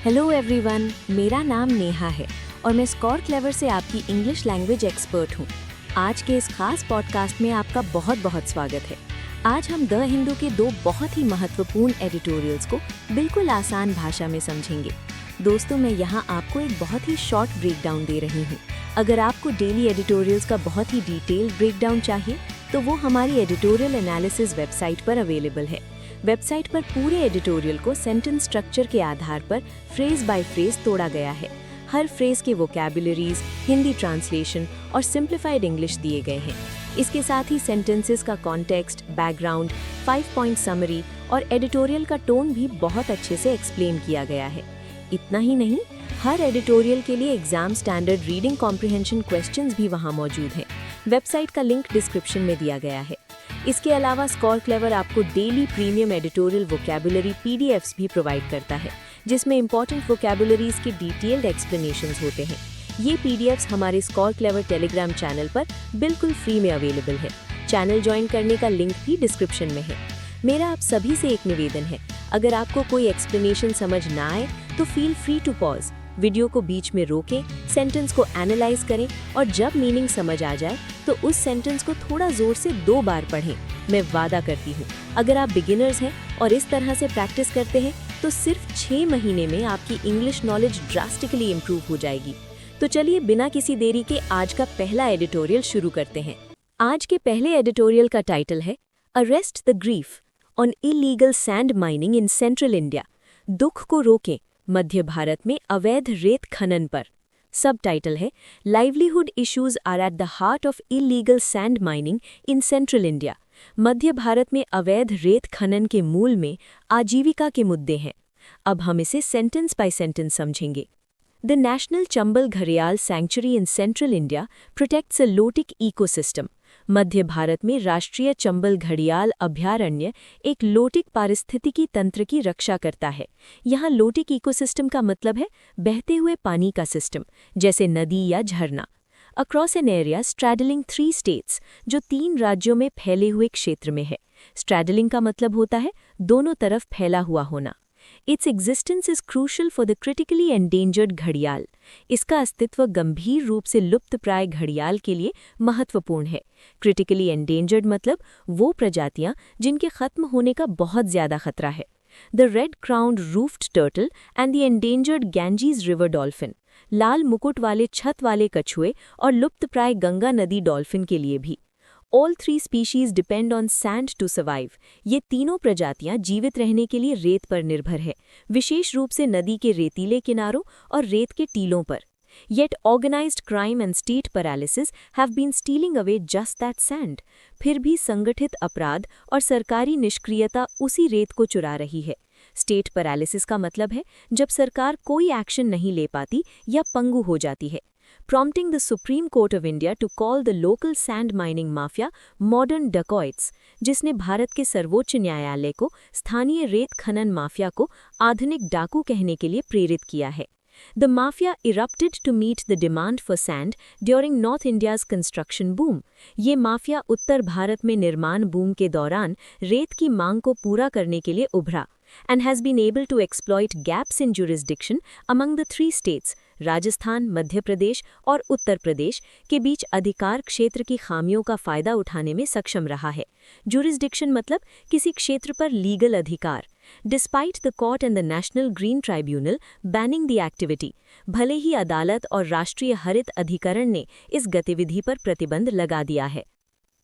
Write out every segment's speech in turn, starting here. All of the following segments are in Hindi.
हेलो एवरीवन, मेरा नाम नेहा है और मैं स्कोर क्लेवर से आपकी इंग्लिश लैंग्वेज एक्सपर्ट हूँ। आज के इस खास पॉडकास्ट में आपका बहुत बहुत स्वागत है। आज हम द हिंदू के दो बहुत ही महत्वपूर्ण एडिटोरियल्स को बिल्कुल आसान भाषा में समझेंगे। दोस्तों, मैं यहाँ आपको एक बहुत ही शॉर्ट ब्रेकडाउन दे रही हूँ। अगर आपको डेली एडिटोरियल्स का बहुत ही डिटेल्ड ब्रेकडाउन चाहिए तो वो हमारी एडिटोरियल एनालिसिस वेबसाइट पर अवेलेबल है। वेबसाइट पर पूरे एडिटोरियल को सेंटेंस स्ट्रक्चर के आधार पर फ्रेज बाय फ्रेज तोड़ा गया है। हर फ्रेज के वोकैबुलरीज, हिंदी ट्रांसलेशन और सिंप्लीफाइड इंग्लिश दिए गए हैं। इसके साथ ही सेंटेंसेस का कॉन्टेक्स्ट, बैकग्राउंड, 5 पॉइंट समरी और एडिटोरियल का टोन भी बहुत अच्छे से एक्सप्लेन किया गया है। इतना ही नहीं, हर एडिटोरियल के लिए exam standard reading comprehension questions भी वहां मौजूद हैं। वेबसाइट का लिंक डिस्क्रिप्शन में दिया गया है। इसके अलावा स्कोर क्लेवर आपको daily premium editorial vocabulary PDFs भी प्रोवाइड करता है, जिसमें इंपॉर्टेंट वोकैबुलरीज के डिटेल्ड एक्सप्लेनेशंस होते हैं। ये पीडीएफ्स हमारे स्कोर क्लेवर टेलीग्राम चैनल पर बिल्कुल फ्री में अवेलेबल है। चैनल ज्वाइन करने का लिंक भी डिस्क्रिप्शन में है। मेरा आप सभी से एक निवेदन है, अगर आपको कोई एक्सप्लेनेशन समझ ना आए तो feel free to pause, video को बीच में रोकें, सेंटेंस को एनालाइज करें और जब मीनिंग समझ आ जाए तो उस सेंटेंस को थोड़ा जोर से 2 बार पढ़ें। मैं वादा करती हूँ, अगर आप बिगिनर्स हैं और इस तरह से प्रैक्टिस करते हैं तो सिर्फ 6 महीने में आपकी इंग्लिश नॉलेज ड्रास्टिकली इम्प्रूव हो जाएगी। तो चलिए बिना किसी देरी के आज का पहला एडिटोरियल शुरू करते हैं। आज के पहले एडिटोरियल का टाइटल है arrest the grief on illegal sand mining in central India. दुख को रोकें, मध्य भारत में अवैध रेत खनन पर। सब टाइटल है livelihood issues are at the heart of illegal sand mining in central India. मध्य भारत में अवैध रेत खनन के मूल में आजीविका के मुद्दे हैं। अब हम इसे सेंटेंस बाय सेंटेंस समझेंगे। द नेशनल चंबल घड़ियाल sanctuary in central India protects a lotic ecosystem. मध्य भारत में राष्ट्रीय चंबल घड़ियाल अभयारण्य एक लोटिक पारिस्थितिकी तंत्र की रक्षा करता है। यहाँ लोटिक इकोसिस्टम का मतलब है बहते हुए पानी का सिस्टम, जैसे नदी या झरना। Across an area straddling 3 states, जो 3 राज्यों में फैले हुए क्षेत्र में है। स्ट्रैडलिंग का मतलब होता है दोनों तरफ फैला हुआ होना। Its existence is crucial for the critically endangered घड़ियाल। इसका अस्तित्व गंभीर रूप से लुप्तप्राय घड़ियाल के लिए महत्वपूर्ण है। क्रिटिकली एंडेंजर्ड मतलब वो प्रजातियां जिनके खत्म होने का बहुत ज्यादा खतरा है। The red crowned roofed turtle and the endangered Ganges river dolphin, लाल मुकुट वाले छत वाले कछुए और लुप्तप्राय गंगा नदी डॉल्फिन के लिए भी। All 3 species depend on sand to survive। ये तीनों प्रजातियां जीवित रहने के लिए रेत पर निर्भर है, विशेष रूप से नदी के रेतीले किनारों और रेत के टीलों पर। Yet organized crime and state paralysis have been stealing away just that sand। फिर भी संगठित अपराध और सरकारी निष्क्रियता उसी रेत को चुरा रही है। स्टेट पैरालिसिस का मतलब है जब सरकार कोई एक्शन नहीं ले पाती या पंगु हो जाती है। Prompting the Supreme Court of India to call the local sand mining mafia modern dacoits, जिसने भारत के सर्वोच्च न्यायालय को स्थानीय रेत खनन माफिया को आधुनिक डाकू कहने के लिए प्रेरित किया है। The mafia erupted to meet the demand for sand during North India's construction boom। ये माफिया उत्तर भारत में निर्माण बूम के दौरान रेत की मांग को पूरा करने के लिए उभरा and has been able to exploit gaps in jurisdiction among the 3 states, Rajasthan, Madhya Pradesh और उत्तर प्रदेश के बीच अधिकार क्षेत्र की खामियों का फायदा उठाने में सक्षम रहा है। जुरिस्डिक्शन मतलब किसी क्षेत्र पर लीगल अधिकार। Despite the court and the National Green Tribunal banning the activity, भले ही अदालत और राष्ट्रीय हरित अधिकरण ने इस गतिविधि पर प्रतिबंध लगा दिया है।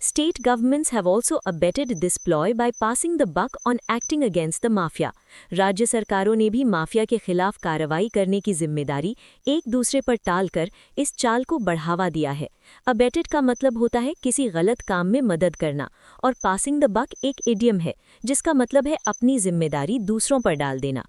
State governments have also abetted this ploy by passing the buck on acting against the mafia। राज्य सरकारों ने भी माफिया के खिलाफ कार्रवाई करने की जिम्मेदारी एक दूसरे पर टालकर इस चाल को बढ़ावा दिया है। अबेटेड का मतलब होता है किसी गलत काम में मदद करना, और पासिंग द बक एक इडियम है जिसका मतलब है अपनी जिम्मेदारी दूसरों पर डाल देना।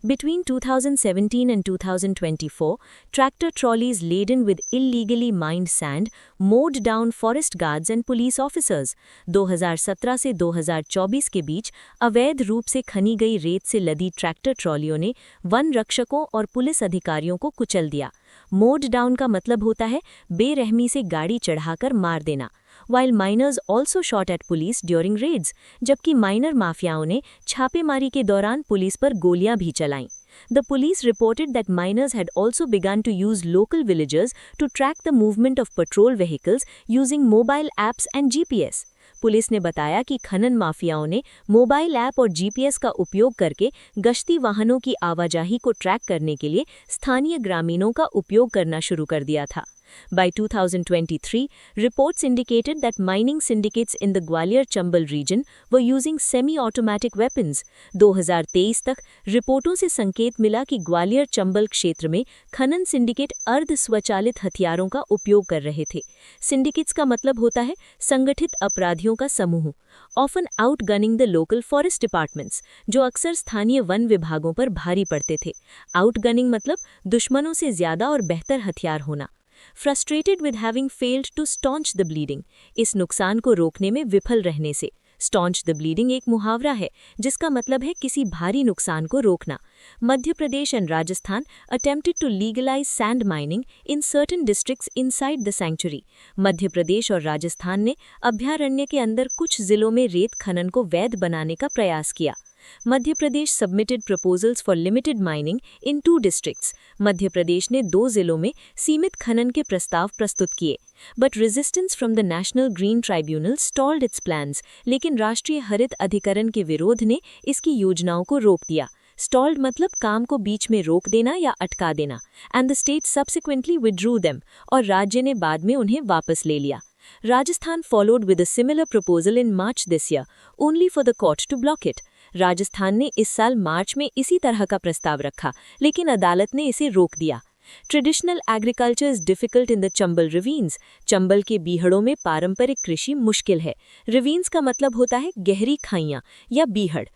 Between 2017 and 2024, tractor trolleys laden with illegally mined sand mowed down forest guards and police officers। 2017 से 2024 के बीच अवैध रूप से खनी गई रेत से लदी ट्रैक्टर ट्रॉलियों ने वन रक्षकों और पुलिस अधिकारियों को कुचल दिया। मोड डाउन का मतलब होता है बेरहमी से गाड़ी चढ़ाकर मार देना। while miners also shot at police during raids, जबकि माइनर माफियाओं ने छापेमारी के दौरान पुलिस पर गोलियां भी चलाईं। The police reported that miners had also begun to use local villagers to track the movement of patrol vehicles using mobile apps and GPS. Police ने बताया कि खनन माफियाओं ने मोबाइल ऐप और जीपीएस का उपयोग करके गश्ती वाहनों की आवाजाही को ट्रैक करने के लिए स्थानीय ग्रामीणों का उपयोग करना शुरू कर दिया था। By 2023, reports indicated that mining syndicates in the Gwalior-Chambal region were using semi-automatic weapons. 2023 तक रिपोर्टों से संकेत मिला कि ग्वालियर-चंबल क्षेत्र में खनन सिंडिकेट अर्ध स्वचालित हथियारों का उपयोग कर रहे थे। सिंडिकेट्स का मतलब होता है संगठित अपराधियों का समूह, often outgunning the local forest departments, जो अक्सर स्थानीय वन विभागों पर भारी पड़ते थे। Outgunning मतलब दुश्मनों से ज्यादा और बेहतर हथियार होना। Frustrated with having failed to staunch the bleeding, इस नुकसान को रोकने में विफल रहने से। Staunch the bleeding एक मुहावरा है जिसका मतलब है किसी भारी नुकसान को रोकना। Madhya Pradesh and Rajasthan attempted to legalize sand mining in certain districts inside the sanctuary. Madhya Pradesh और राजस्थान ने अभयारण्य के अंदर कुछ जिलों में रेत खनन को वैध बनाने का प्रयास किया। Madhya Pradesh submitted proposals for limited mining in 2 districts. Madhya Pradesh ने 2 जिलों में सीमित खनन के प्रस्ताव प्रस्तुत किए। But resistance from the national green tribunal stalled it's plans, लेकिन राष्ट्रीय हरित अधिकरण के विरोध ने इसकी योजनाओं को रोक दिया। स्टॉल्ड मतलब काम को बीच में रोक देना या अटका देना। And the state subsequently withdrew them, और राज्य ने बाद में उन्हें वापस ले लिया। Rajasthan followed with a similar proposal in March this year, only for the court to block it. Rajasthan ने इस साल मार्च में इसी तरह का प्रस्ताव रखा, लेकिन अदालत ने इसे रोक दिया। Traditional agriculture is difficult in the Chambal ravines. Chambal के बीहड़ों में पारंपरिक कृषि मुश्किल है। Ravines का मतलब होता है गहरी खाइयां या बीहड़।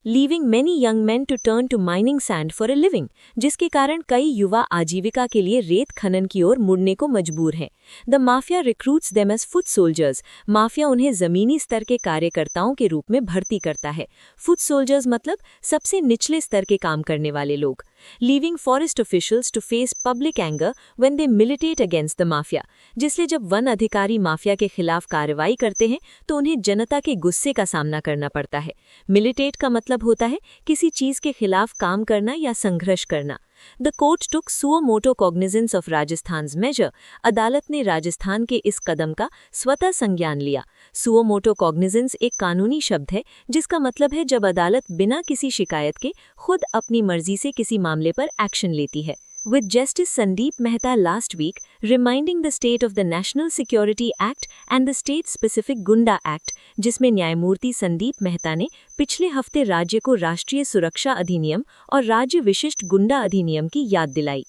Leaving many young men to turn to mining sand for a living, जिसके कारण कई युवा आजीविका के लिए रेत खनन की ओर मुड़ने को मजबूर हैं। The mafia recruits them as foot soldiers. Mafia उन्हें जमीनी स्तर के कार्यकर्ताओं के रूप में भर्ती करता है। Foot soldiers मतलब सबसे निचले स्तर के काम करने वाले लोग। Leaving forest officials to face public anger when they militate against the mafia. जिसलिए जब वन अधिकारी माफिया के खिलाफ कार्रवाई करते हैं तो उन्हें जनता के गुस्से का सामना करना पड़ता है। Militate का मतलब होता है किसी चीज के खिलाफ काम करना या संघर्ष करना। The court took suo moto cognizance of Rajasthan's measure. अदालत ने राजस्थान के इस कदम का स्वतः संज्ञान लिया। Suo moto cognizance एक कानूनी शब्द है जिसका मतलब है जब अदालत बिना किसी शिकायत के खुद अपनी मर्जी से किसी मामले पर एक्शन लेती है। With Justice Sandeep Mehta last week reminding the state of the National Security Act and the State-Specific Gunda Act, जिसमें न्यायमूर्ति संदीप मेहता ने पिछले हफ्ते राज्य को राष्ट्रीय सुरक्षा अधिनियम और राज्य विशिष्ट गुंडा अधिनियम की याद दिलाई।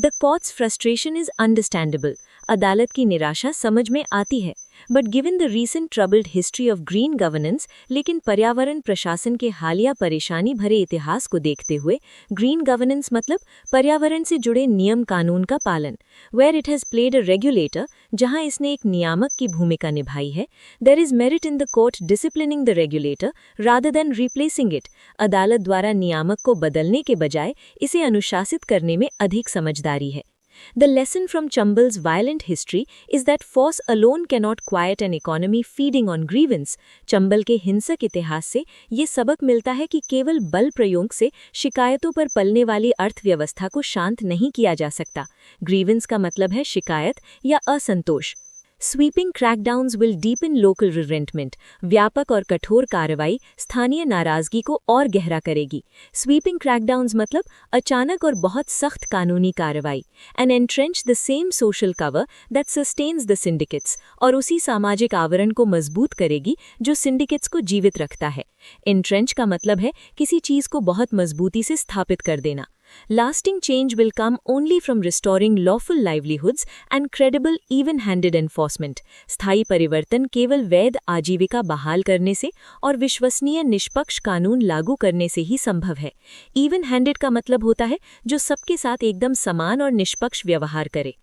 The court's frustration is understandable. अदालत की निराशा समझ में आती है। But given the recent troubled history of green governance, लेकिन पर्यावरण प्रशासन के हालिया परेशानी भरे इतिहास को देखते हुए green governance मतलब पर्यावरण से जुड़े नियम कानून का पालन, where it has played a regulator, जहां इसने एक नियामक की भूमिका निभाई है, there is merit in the court disciplining the regulator rather than replacing it. अदालत द्वारा नियामक को बदलने के बजाय इसे अनुशासित करने में अधिक समझदारी है। The lesson from Chambal's violent history is that force alone cannot quiet an economy feeding on grievance. Chambal के हिंसक इतिहास से ये सबक मिलता है कि केवल बल प्रयोग से शिकायतों पर पलने वाली अर्थव्यवस्था को शांत नहीं किया जा सकता। ग्रीवेंस का मतलब है शिकायत या असंतोष। Sweeping crackdowns will deepen local resentment. व्यापक और कठोर कार्रवाई स्थानीय नाराजगी को और गहरा करेगी। Sweeping crackdowns मतलब अचानक और बहुत सख्त कानूनी कार्रवाई। And entrench the same social cover that sustains the syndicates. और उसी सामाजिक आवरण को मजबूत करेगी जो syndicates को जीवित रखता है। Entrench का मतलब है किसी चीज को बहुत मजबूती से स्थापित कर देना। Lasting change will come only from restoring lawful livelihoods and credible even-handed enforcement. स्थायी परिवर्तन केवल वैध आजीविका बहाल करने से और विश्वसनीय निष्पक्ष कानून लागू करने से ही संभव है। Even-handed का मतलब होता है जो सबके साथ एकदम समान और निष्पक्ष व्यवहार करे।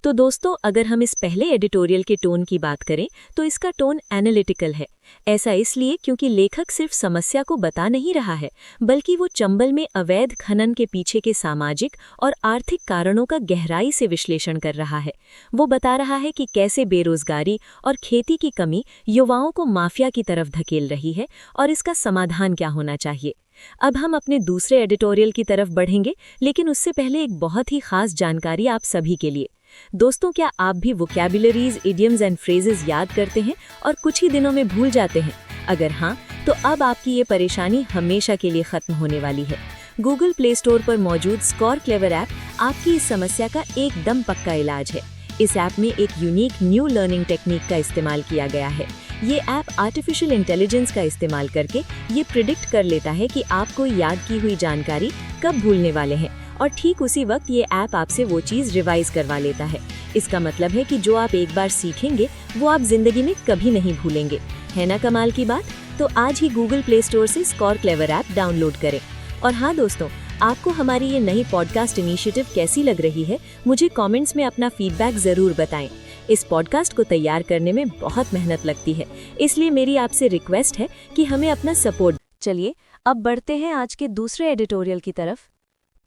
तो दोस्तों, अगर हम इस पहले एडिटोरियल के टोन की बात करें तो इसका टोन एनालिटिकल है। ऐसा इसलिए क्योंकि लेखक सिर्फ समस्या को बता नहीं रहा है, बल्कि वो चंबल में अवैध खनन के पीछे के सामाजिक और आर्थिक कारणों का गहराई से विश्लेषण कर रहा है। वो बता रहा है कि कैसे बेरोजगारी और खेती की कमी युवाओं को माफिया की तरफ धकेल रही है और इसका समाधान क्या होना चाहिए। अब हम अपने दूसरे एडिटोरियल की तरफ बढ़ेंगे, लेकिन उससे पहले एक बहुत ही खास जानकारी आप सभी के लिए। दोस्तों, क्या आप भी वोकैबुलरीज, इडियम्स एंड फ्रेजेस याद करते हैं और कुछ ही दिनों में भूल जाते हैं? अगर हाँ, तो अब आपकी ये परेशानी हमेशा के लिए खत्म होने वाली है। गूगल प्ले स्टोर पर मौजूद स्कोर क्लेवर ऐप आपकी इस समस्या का एकदम पक्का इलाज है। इस ऐप में एक यूनिक न्यू लर्निंग टेक्निक का इस्तेमाल किया गया है। ये ऐप आर्टिफिशियल इंटेलिजेंस का इस्तेमाल करके ये प्रिडिक्ट कर लेता है कि आप कोई याद की हुई जानकारी कब भूलने वाले हैं, और ठीक उसी वक्त ये ऐप आपसे वो चीज़ रिवाइज करवा लेता है। इसका मतलब है कि जो आप एक बार सीखेंगे वो आप जिंदगी में कभी नहीं भूलेंगे। है ना कमाल की बात? तो आज ही गूगल प्ले स्टोर से स्कोर क्लेवर ऐप डाउनलोड करें। और हाँ दोस्तों, आपको हमारी ये नई पॉडकास्ट इनिशिएटिव कैसी लग रही है, मुझे कमेंट्स में अपना फीडबैक ज़रूर बताएं। इस पॉडकास्ट को तैयार करने में बहुत मेहनत लगती है, इसलिए मेरी आपसे रिक्वेस्ट है कि हमें अपना सपोर्ट। चलिए अब बढ़ते हैं आज के दूसरे एडिटोरियल की तरफ।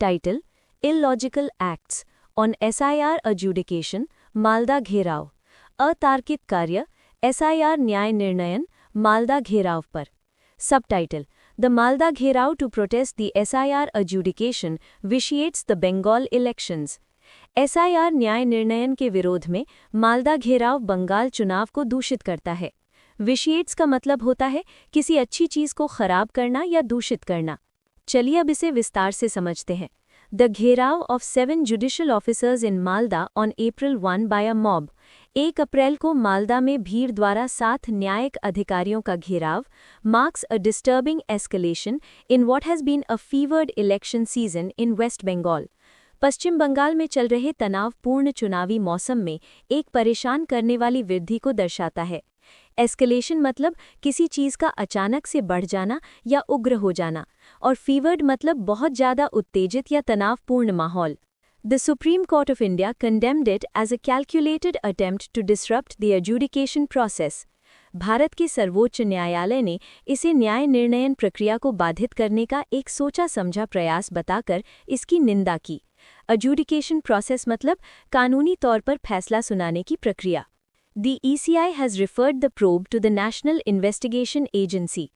Title: illogical acts on SIR adjudication, Malda घेराव। अतार्किक कार्य एसआईआर न्याय निर्णयन, मालदा घेराव पर। Subtitle: The Malda Gherao to protest the SIR adjudication vitiates the Bengal elections. SIR न्याय निर्णयन के विरोध में मालदा घेराव बंगाल चुनाव को दूषित करता है। विशिएट्स का मतलब होता है किसी अच्छी चीज को खराब करना या दूषित करना। चलिए अब इसे विस्तार से समझते हैं। The घेराव of 7 judicial officers in Malda on April 1 by a mob. 1 अप्रैल को मालदा में भीड़ द्वारा 7 न्यायिक अधिकारियों का घेराव marks a disturbing escalation in what has been a fevered election season in West Bengal. पश्चिम बंगाल में चल रहे तनावपूर्ण चुनावी मौसम में एक परेशान करने वाली वृद्धि को दर्शाता है। एस्केलेशन मतलब किसी चीज़ का अचानक से बढ़ जाना या उग्र हो जाना, और फीवर्ड मतलब बहुत ज़्यादा उत्तेजित या तनावपूर्ण माहौल। The Supreme Court of India condemned it as a calculated attempt to disrupt the adjudication process. Bharat के सर्वोच्च न्यायालय ने इसे न्याय निर्णयन प्रक्रिया को बाधित करने का एक सोचा समझा प्रयास बताकर इसकी निंदा की। adjudication process मतलब कानूनी तौर पर फैसला सुनाने की प्रक्रिया। The ECI has referred the probe to the National Investigation Agency.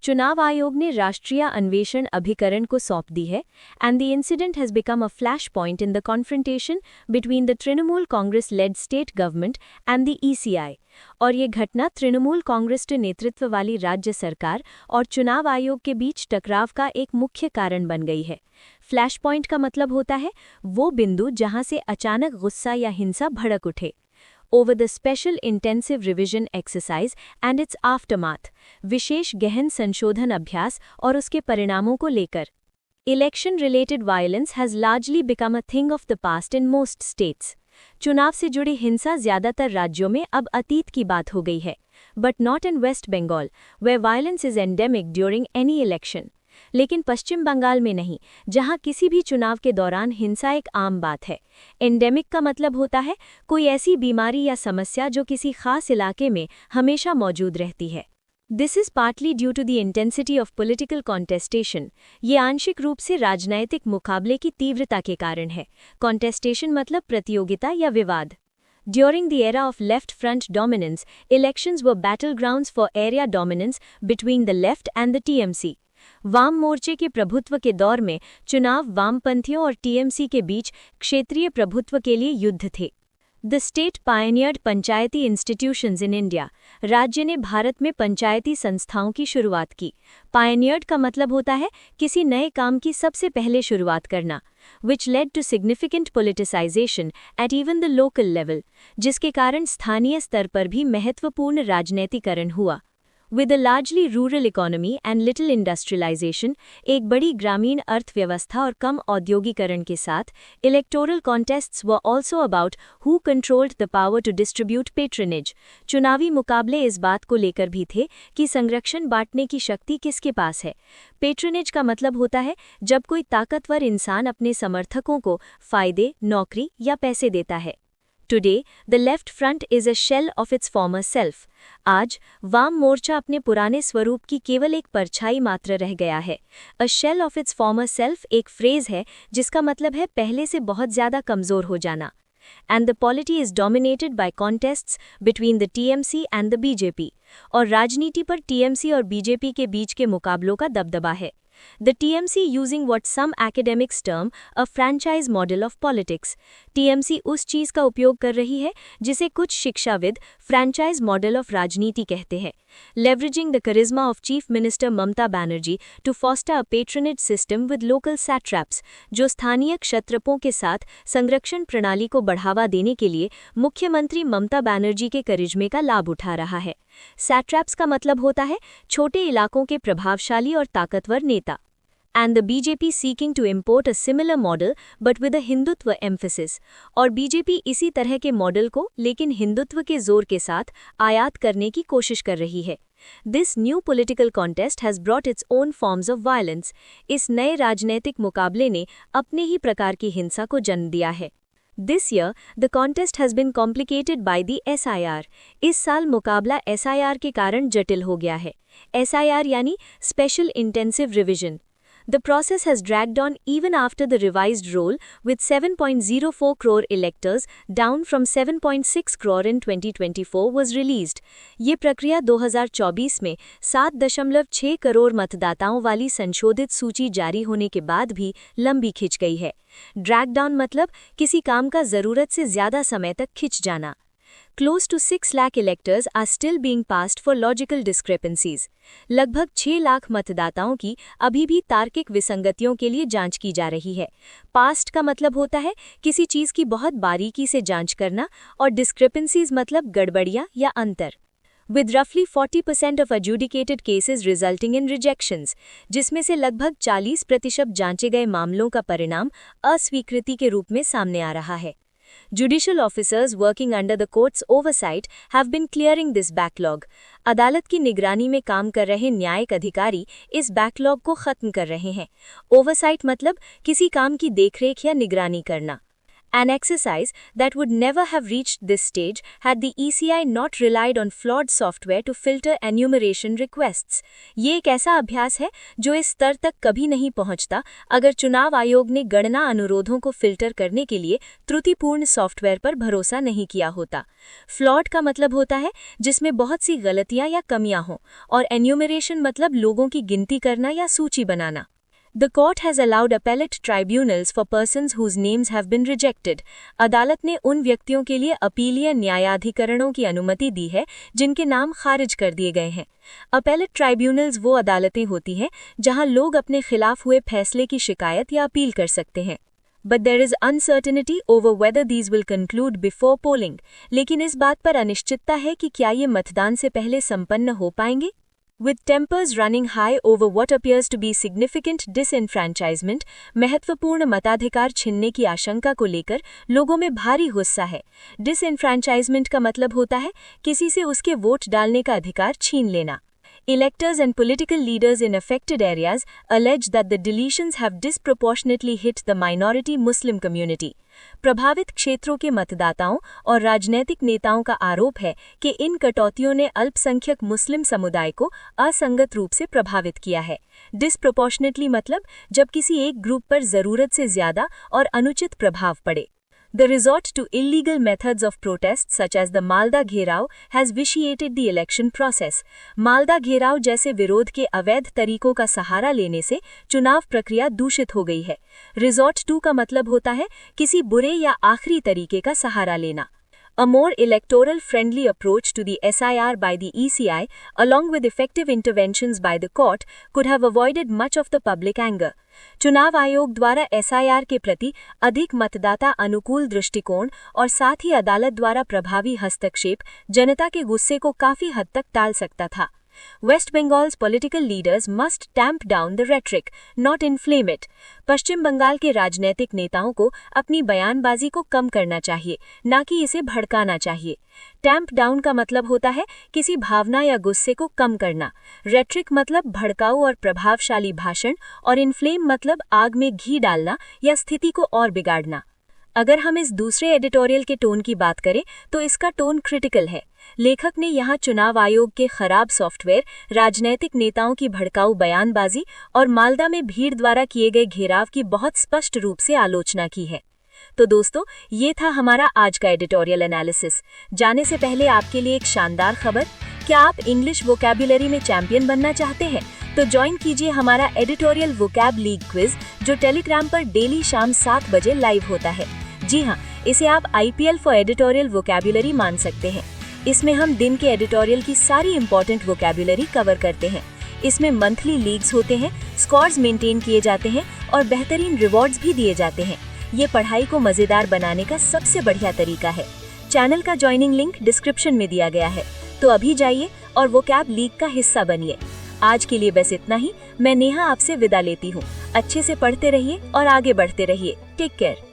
चुनाव आयोग ने राष्ट्रीय अन्वेषण अभिकरण को सौंप दी है, and the incident has become a flashpoint in the confrontation between the Trinamool Congress-led state government and the ECI. और ये घटना तृणमूल कांग्रेस के नेतृत्व वाली राज्य सरकार और चुनाव आयोग के बीच टकराव का एक मुख्य कारण बन गई है। फ्लैश पॉइंट का मतलब होता है वो बिंदु जहां से अचानक गुस्सा या हिंसा भड़क उठे। Over the Special Intensive Revision Exercise and its aftermath, विशेष गहन संशोधन अभ्यास और उसके परिणामों को लेकर। Election-related violence has largely become a thing of the past in most states. चुनाव से जुड़ी हिंसा ज़्यादातर राज्यों में अब अतीत की बात हो गई है, but not in West Bengal, where violence is endemic during any election. लेकिन पश्चिम बंगाल में नहीं, जहां किसी भी चुनाव के दौरान हिंसा एक आम बात है। एंडेमिक का मतलब होता है कोई ऐसी बीमारी या समस्या जो किसी खास इलाके में हमेशा मौजूद रहती है। This is partly due to the intensity of political contestation. ये आंशिक रूप से राजनैतिक मुकाबले की तीव्रता के कारण है। Contestation मतलब प्रतियोगिता या विवाद। During the era of left front dominance, elections were battlegrounds for area dominance between the left and the TMC. वाम मोर्चे के प्रभुत्व के दौर में चुनाव वामपंथियों और टीएमसी के बीच क्षेत्रीय प्रभुत्व के लिए युद्ध थे। The state pioneered Panchayati institutions in India. राज्य ने भारत में पंचायती संस्थाओं की शुरुआत की। पायनियर्ड का मतलब होता है किसी नए काम की सबसे पहले शुरुआत करना, which led to significant politicization at even the local level, जिसके कारण स्थानीय स्तर पर भी महत्वपूर्ण राजनीतिकरण हुआ। With a largely rural economy and little industrialization, एक बड़ी ग्रामीण अर्थव्यवस्था और कम औद्योगिकरण के साथ, electoral contests were also about who controlled the power to distribute patronage. चुनावी मुकाबले इस बात को लेकर भी थे कि संरक्षण बांटने की शक्ति किसके पास है। पेट्रोनेज का मतलब होता है जब कोई ताकतवर इंसान अपने समर्थकों को फायदे, नौकरी या पैसे देता है। Today, the left front is a shell of its former self. आज वाम मोर्चा अपने पुराने स्वरूप की केवल एक परछाई मात्र रह गया है। A shell of its former self एक फ्रेज है जिसका मतलब है पहले से बहुत ज़्यादा कमज़ोर हो जाना। And the polity is dominated by contests between the TMC and the BJP. और राजनीति पर TMC और BJP के बीच के मुकाबलों का दबदबा है। The TMC using what some academics term a franchise model of politics. TMC उस चीज का उपयोग कर रही है जिसे कुछ शिक्षाविद फ्रैंचाइज मॉडल ऑफ राजनीति कहते हैं. Leveraging the charisma of Chief Minister Mamta Banerjee to foster a patronage system with local satraps, जो स्थानीय क्षत्रपों के साथ संरक्षण प्रणाली को बढ़ावा देने के लिए मुख्यमंत्री ममता बनर्जी के करिश्मे का लाभ उठा रहा है. सैट्रैप्स का मतलब होता है छोटे इलाकों के प्रभावशाली और ताकतवर नेता. And the BJP seeking to import a similar model but with a Hindutva emphasis. और BJP इसी तरह के मॉडल को लेकिन हिंदुत्व के जोर के साथ आयात करने की कोशिश कर रही है. This new political contest has brought its own forms of violence. इस नए राजनीतिक मुकाबले ने अपने ही प्रकार की हिंसा को जन्म दिया है. This year, the contest has been complicated by the SIR. इस साल मुकाबला SIR के कारण जटिल हो गया है. SIR यानी Special Intensive Revision. The process has dragged on even after the revised roll, with 7.04 crore electors, down from 7.6 crore in 2024, was released. ये प्रक्रिया 2024 में 7.6 करोड़ मतदाताओं वाली संशोधित सूची जारी होने के बाद भी लंबी खिंच गई है. ड्रैग डाउन मतलब किसी काम का ज़रूरत से ज़्यादा समय तक खिंच जाना. Close to 6 lakh electors are still being passed for logical discrepancies. लगभग 6 लाख मतदाताओं की अभी भी तार्किक विसंगतियों के लिए जांच की जा रही है. पास्ट का मतलब होता है किसी चीज़ की बहुत बारीकी से जांच करना और discrepancies मतलब गड़बड़ियाँ या अंतर. With roughly 40% of adjudicated cases resulting in rejections, जिसमें से लगभग 40% जांचे गए मामलों का परिणाम अस्वीकृति के रूप में सामने आ रहा है. Judicial officers working under the court's oversight have been clearing this backlog. अदालत की निगरानी में काम कर रहे न्यायिक अधिकारी इस बैकलॉग को खत्म कर रहे हैं. ओवरसाइट मतलब किसी काम की देखरेख या निगरानी करना. An exercise that would never have reached this stage had the ECI not relied on flawed software to filter enumeration requests. ये एक ऐसा अभ्यास है जो इस स्तर तक कभी नहीं पहुंचता अगर चुनाव आयोग ने गणना अनुरोधों को फिल्टर करने के लिए त्रुटिपूर्ण सॉफ्टवेयर पर भरोसा नहीं किया होता. फ्लॉड का मतलब होता है जिसमें बहुत सी गलतियां या कमियां हों, और एन्यूमरेशन मतलब लोगों की गिनती करना या सूची बनाना. The court has allowed appellate tribunals for persons whose names have been rejected. अदालत ने उन व्यक्तियों के लिए अपीलीय न्यायाधिकरणों की अनुमति दी है जिनके नाम खारिज कर दिए गए हैं. Appellate tribunals वो अदालतें होती हैं जहां लोग अपने खिलाफ हुए फैसले की शिकायत या अपील कर सकते हैं. But there is uncertainty over whether these will conclude before polling. लेकिन इस बात पर अनिश्चितता है कि क्या ये मतदान से पहले संपन्न हो पाएंगे. With tempers running high over what appears to be significant disenfranchisement, महत्वपूर्ण मताधिकार छिनने की आशंका को लेकर लोगों में भारी गुस्सा है. Disenfranchisement का मतलब होता है किसी से उसके वोट डालने का अधिकार छीन लेना. Electors and political leaders in affected areas allege that the deletions have disproportionately hit the minority Muslim community. प्रभावित क्षेत्रों के मतदाताओं और राजनीतिक नेताओं का आरोप है कि इन कटौतियों ने अल्पसंख्यक मुस्लिम समुदाय को असंगत रूप से प्रभावित किया है. डिस्प्रोपोर्शनेटली मतलब जब किसी एक ग्रुप पर जरूरत से ज्यादा और अनुचित प्रभाव पड़े. The resort to illegal methods of protest such as the Malda घेराव has vitiated the election process. Malda घेराव जैसे विरोध के अवैध तरीकों का सहारा लेने से चुनाव प्रक्रिया दूषित हो गई है. Resort to का मतलब होता है किसी बुरे या आखिरी तरीके का सहारा लेना. A more electoral-friendly approach to the SIR by the ECI, along with effective interventions by the court, could have avoided much of the public anger. चुनाव आयोग द्वारा SIR के प्रति अधिक मतदाता अनुकूल दृष्टिकोण और साथ ही अदालत द्वारा प्रभावी हस्तक्षेप जनता के गुस्से को काफी हद तक टाल सकता था. West Bengal's political leaders must tamp down the rhetoric, not inflame it. पश्चिम बंगाल के राजनीतिक नेताओं को अपनी बयानबाजी को कम करना चाहिए, ना कि इसे भड़काना चाहिए. टैम्प डाउन का मतलब होता है किसी भावना या गुस्से को कम करना. रेट्रिक मतलब भड़काऊ और प्रभावशाली भाषण, और इन्फ्लेम मतलब आग में घी डालना या स्थिति को और बिगाड़ना. अगर हम इस दूसरे एडिटोरियल के टोन की बात करें तो इसका टोन क्रिटिकल है. लेखक ने यहाँ चुनाव आयोग के खराब सॉफ्टवेयर, राजनीतिक नेताओं की भड़काऊ बयानबाजी और मालदा में भीड़ द्वारा किए गए घेराव की बहुत स्पष्ट रूप से आलोचना की है. तो दोस्तों, ये था हमारा आज का एडिटोरियल एनालिसिस. जाने से पहले आपके लिए एक शानदार खबर क्या आप इंग्लिश वोकैबुलरी में चैंपियन बनना चाहते हैं? तो ज्वाइन कीजिए हमारा एडिटोरियल वोकैब लीग क्विज, जो टेलीग्राम पर डेली शाम 7 बजे लाइव होता है। जी हाँ, इसे आप IPL फॉर एडिटोरियल वोकैबुलरी मान सकते हैं। इसमें हम दिन के एडिटोरियल की सारी इंपॉर्टेंट वोकैबुलरी कवर करते हैं। इसमें मंथली लीग्स होते हैं, स्कोर्स मेंटेन किए जाते हैं और बेहतरीन रिवॉर्ड्स भी दिए जाते हैं। ये पढ़ाई को मजेदार बनाने का सबसे बढ़िया तरीका है। चैनल का ज्वाइनिंग लिंक डिस्क्रिप्शन में दिया गया है, तो अभी जाइए और वोकैब लीग का हिस्सा बनिए। आज के लिए बस इतना ही। मैं नेहा आपसे विदा लेती हूँ। अच्छे से पढ़ते रहिए और आगे बढ़ते रहिए। Take care.